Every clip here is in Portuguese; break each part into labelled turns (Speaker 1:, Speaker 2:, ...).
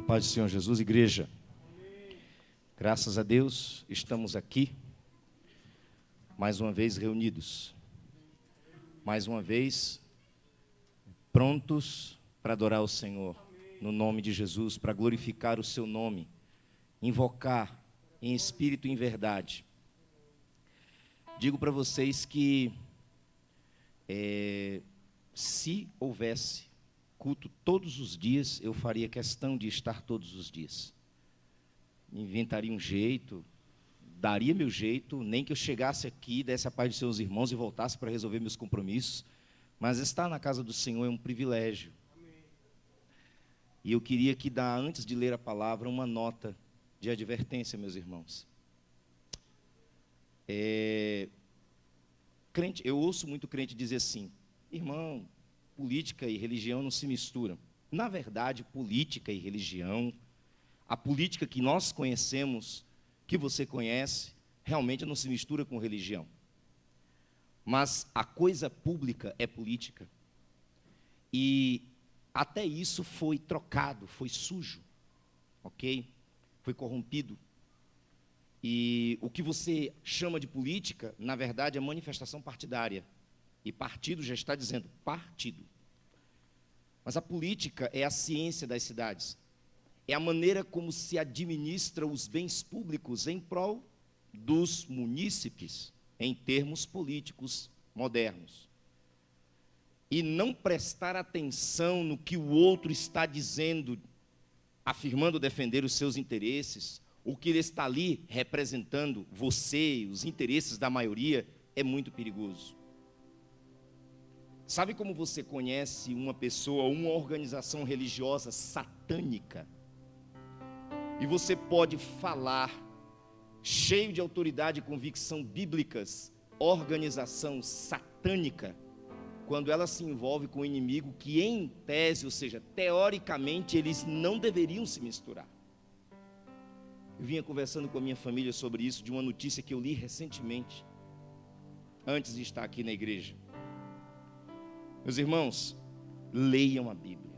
Speaker 1: Paz do Senhor Jesus, igreja. Graças a Deus, estamos aqui, mais uma vez reunidos, mais uma vez prontos para adorar o Senhor, no nome de Jesus, para glorificar o seu nome, invocar em espírito e em verdade. Digo para vocês que se houvesse culto todos os dias, eu faria questão de estar todos os dias. Inventaria um jeito, daria meu jeito, nem que eu chegasse aqui, desse a paz dos seus irmãos e voltasse para resolver meus compromissos, mas estar na casa do Senhor é um privilégio. E eu queria que, antes de ler a palavra, uma nota de advertência, meus irmãos. Eu ouço muito crente dizer assim: irmão, política e religião não se misturam. Na verdade, política e religião, a política que nós conhecemos, que você conhece, realmente não se mistura com religião. Mas a coisa pública é política. E até isso foi trocado, foi sujo, ok? Foi corrompido. E o que você chama de política, na verdade, é manifestação partidária. E partido já está dizendo partido. Mas a política é a ciência das cidades. É a maneira como se administra os bens públicos em prol dos munícipes, em termos políticos modernos. E não prestar atenção no que o outro está dizendo, afirmando defender os seus interesses, o que ele está ali representando você, os interesses da maioria, é muito perigoso. Sabe como você conhece uma pessoa, uma organização religiosa satânica? E você pode falar, cheio de autoridade e convicção bíblicas, organização satânica, quando ela se envolve com um inimigo que, em tese, ou seja, teoricamente, eles não deveriam se misturar. Eu vinha conversando com a minha família sobre isso, de uma notícia que eu li recentemente, antes de estar aqui na igreja. Meus irmãos, leiam a Bíblia.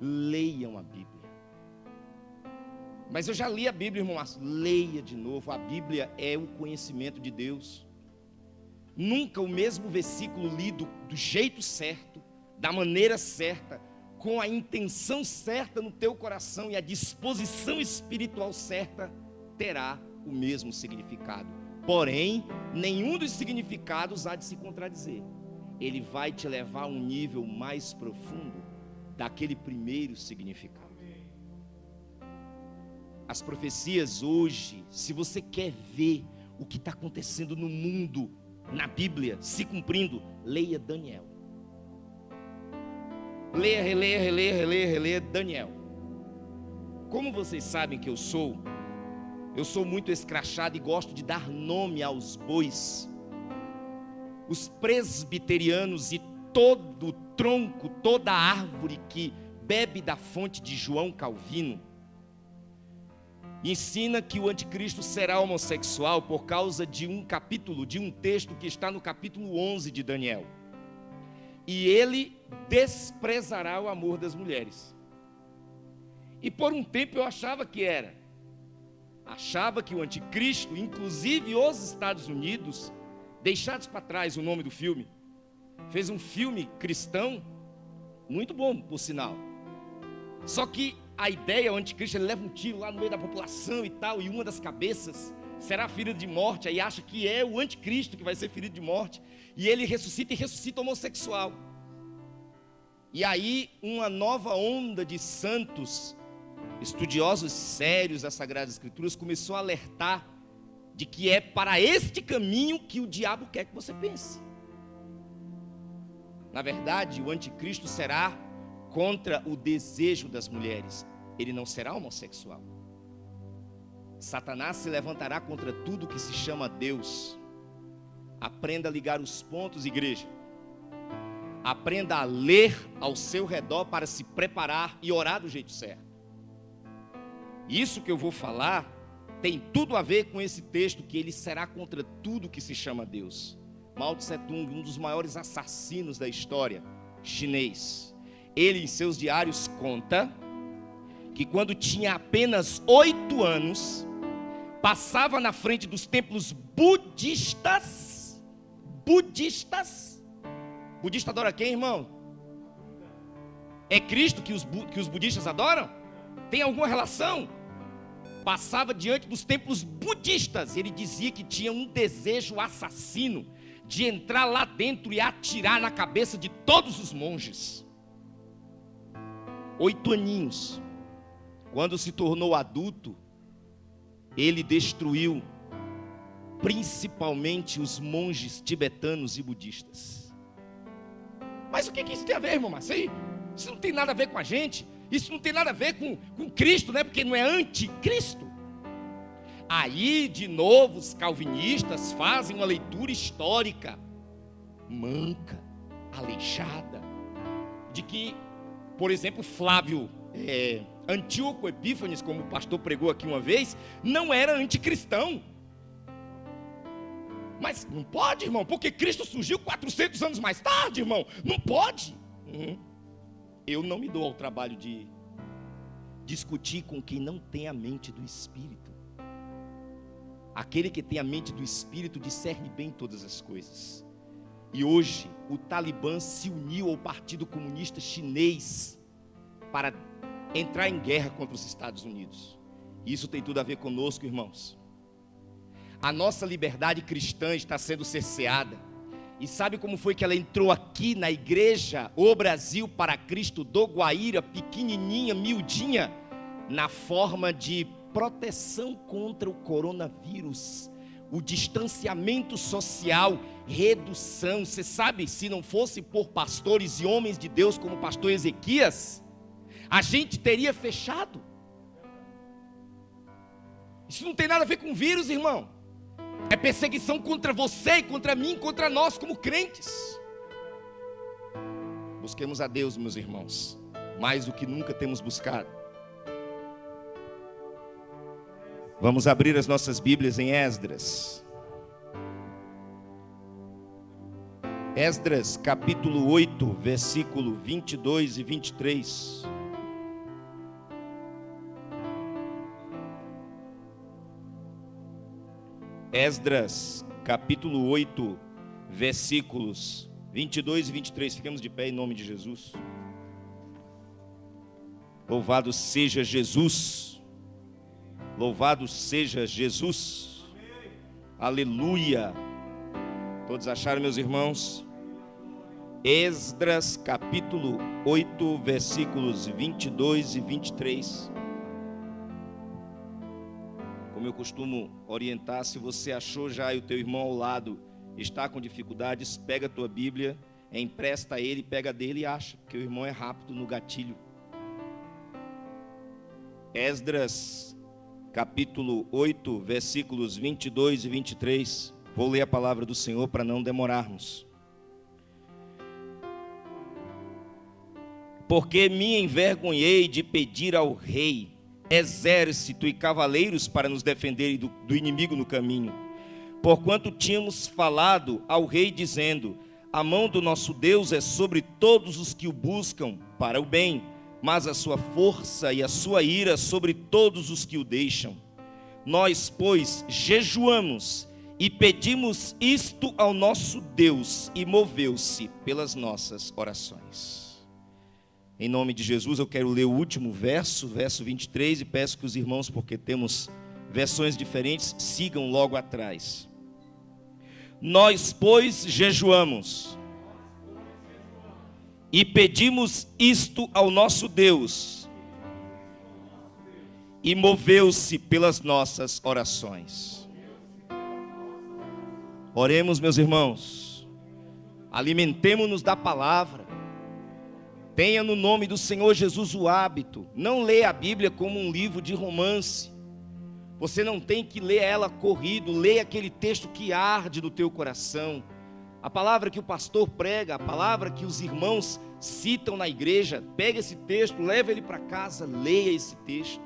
Speaker 1: Leiam a Bíblia. Mas eu já li a Bíblia, irmão Márcio. Leia de novo. A Bíblia é o conhecimento de Deus. Nunca o mesmo versículo lido do jeito certo, da maneira certa, com a intenção certa no teu coração e a disposição espiritual certa, terá o mesmo significado. Porém, nenhum dos significados há de se contradizer. Ele vai te levar a um nível mais profundo daquele primeiro significado. As profecias hoje, se você quer ver o que está acontecendo no mundo, na Bíblia, se cumprindo, leia Daniel. Leia, releia Daniel. Como vocês sabem que eu sou muito escrachado e gosto de dar nome aos bois. Os presbiterianos e todo tronco, toda árvore que bebe da fonte de João Calvino, ensina que o anticristo será homossexual por causa de um capítulo, de um texto que está no capítulo 11 de Daniel. E ele desprezará o amor das mulheres. E por um tempo eu achava que o anticristo, inclusive os Estados Unidos, deixados para trás o nome do filme, fez um filme cristão, muito bom, por sinal. Só que a ideia, o anticristo, ele leva um tiro lá no meio da população e tal, e uma das cabeças será ferida de morte, aí acha que é o anticristo que vai ser ferido de morte, e ele ressuscita homossexual. E aí uma nova onda de santos, estudiosos sérios das Sagradas Escrituras, começou a alertar de que é para este caminho que o diabo quer que você pense. Na verdade, o anticristo será contra o desejo das mulheres. Ele não será homossexual. Satanás se levantará contra tudo que se chama Deus. Aprenda a ligar os pontos, igreja. Aprenda a ler ao seu redor para se preparar e orar do jeito certo. Isso que eu vou falar tem tudo a ver com esse texto, que ele será contra tudo que se chama Deus. Mao Tse Tung, um dos maiores assassinos da história chinês, Ele, em seus diários, conta que quando tinha apenas 8 anos, passava na frente dos templos budistas. Budista adora quem, irmão? É Cristo que os budistas adoram? Tem alguma relação? Passava diante dos templos budistas. Ele dizia que tinha um desejo assassino de entrar lá dentro e atirar na cabeça de todos os monges. 8 aninhos. Quando se tornou adulto, ele destruiu principalmente os monges tibetanos e budistas. Mas o que isso tem a ver, irmão Márcio? Isso não tem nada a ver com a gente. Isso não tem nada a ver com Cristo, né? Porque não é anticristo. Aí, de novo, os calvinistas fazem uma leitura histórica manca, aleijada, de que, por exemplo, Flávio Antíoco Epífanes, como o pastor pregou aqui uma vez, não era anticristão. Mas não pode, irmão, porque Cristo surgiu 400 anos mais tarde, irmão. Não pode. Eu não me dou ao trabalho de discutir com quem não tem a mente do Espírito. Aquele que tem a mente do Espírito discerne bem todas as coisas. E hoje o Talibã se uniu ao Partido Comunista Chinês para entrar em guerra contra os Estados Unidos. Isso tem tudo a ver conosco, irmãos. A nossa liberdade cristã está sendo cerceada. E sabe como foi que ela entrou aqui na igreja, o Brasil para Cristo do Guaíra, pequenininha, miudinha, na forma de proteção contra o coronavírus, o distanciamento social, redução. Você sabe, se não fosse por pastores e homens de Deus como o pastor Ezequias, a gente teria fechado. Isso não tem nada a ver com vírus, irmão. É perseguição contra você e contra mim, contra nós como crentes. Busquemos a Deus, meus irmãos, mais do que nunca temos buscado. Vamos abrir as nossas Bíblias em Esdras. Esdras capítulo 8, versículo 22 e 23. Esdras capítulo 8, versículos 22 e 23. Ficamos de pé em nome de Jesus. Louvado seja Jesus. Louvado seja Jesus. Aleluia. Todos acharam, meus irmãos? Esdras capítulo 8, versículos 22 e 23. Como eu costumo orientar, se você achou já e o teu irmão ao lado está com dificuldades, pega a tua Bíblia, empresta a ele, pega dele e acha, porque o irmão é rápido no gatilho. Esdras capítulo 8, versículos 22 e 23. Vou ler a palavra do Senhor para não demorarmos. Porque me envergonhei de pedir ao rei exército e cavaleiros para nos defenderem do inimigo no caminho, porquanto tínhamos falado ao rei dizendo: a mão do nosso Deus é sobre todos os que o buscam para o bem, mas a sua força e a sua ira sobre todos os que o deixam. Nós, pois, jejuamos e pedimos isto ao nosso Deus, e moveu-se pelas nossas orações. Em nome de Jesus, eu quero ler o último verso, verso 23, e peço que os irmãos, porque temos versões diferentes, sigam logo atrás. Nós, pois, jejuamos e pedimos isto ao nosso Deus, e moveu-se pelas nossas orações. Oremos, meus irmãos, alimentemo-nos da palavra. Tenha no nome do Senhor Jesus o hábito. Não leia a Bíblia como um livro de romance. Você não tem que ler ela corrido. Leia aquele texto que arde no teu coração. A palavra que o pastor prega, a palavra que os irmãos citam na igreja. Pega esse texto, leva ele para casa, leia esse texto.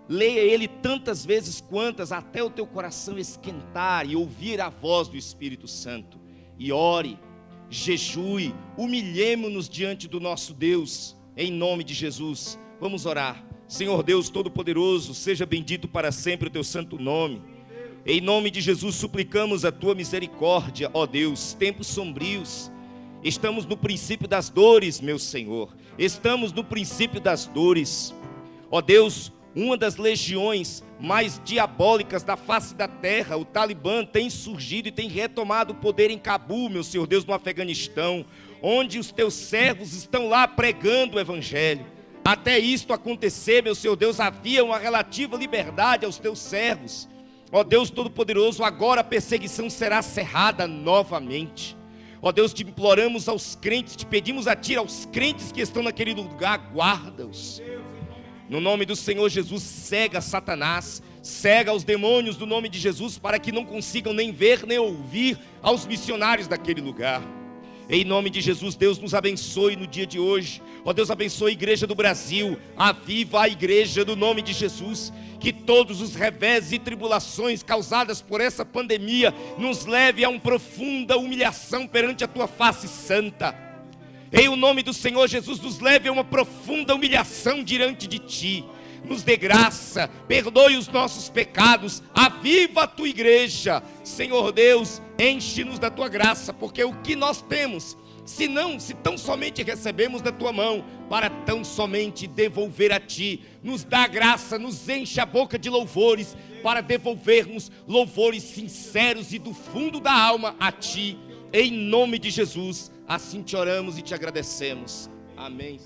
Speaker 1: Leia ele tantas vezes quantas, até o teu coração esquentar e ouvir a voz do Espírito Santo. E ore. Jejue, humilhemo-nos diante do nosso Deus, Em nome de Jesus, vamos orar. Senhor Deus Todo-Poderoso, seja bendito para sempre o teu santo nome. Em nome de Jesus suplicamos a tua misericórdia, ó Deus. Tempos sombrios, estamos no princípio das dores, meu Senhor. Estamos no princípio das dores. Ó Deus, uma das legiões mais diabólicas da face da terra, o Talibã, tem surgido e tem retomado o poder em Cabul, meu Senhor Deus, no Afeganistão, onde os teus servos estão lá pregando o evangelho. Até isto acontecer, meu Senhor Deus, havia uma relativa liberdade aos teus servos. Ó Deus Todo-Poderoso, agora a perseguição será cerrada novamente. Ó Deus, te imploramos aos crentes, te pedimos a ti, aos crentes que estão naquele lugar, guarda-os. No nome do Senhor Jesus, cega Satanás, cega os demônios do nome de Jesus, para que não consigam nem ver nem ouvir aos missionários daquele lugar. Em nome de Jesus, Deus nos abençoe no dia de hoje. Ó Deus, abençoe a igreja do Brasil, aviva a igreja do nome de Jesus. Que todos os revés e tribulações causadas por essa pandemia nos leve a uma profunda humilhação perante a tua face santa. Em o nome do Senhor Jesus, nos leve a uma profunda humilhação diante de ti. Nos dê graça, perdoe os nossos pecados, aviva a tua igreja. Senhor Deus, enche-nos da tua graça, porque o que nós temos, se tão somente recebemos da tua mão, para tão somente devolver a ti, nos dá graça, nos enche a boca de louvores, para devolvermos louvores sinceros e do fundo da alma a ti, em nome de Jesus. Assim te oramos e te agradecemos. Amém.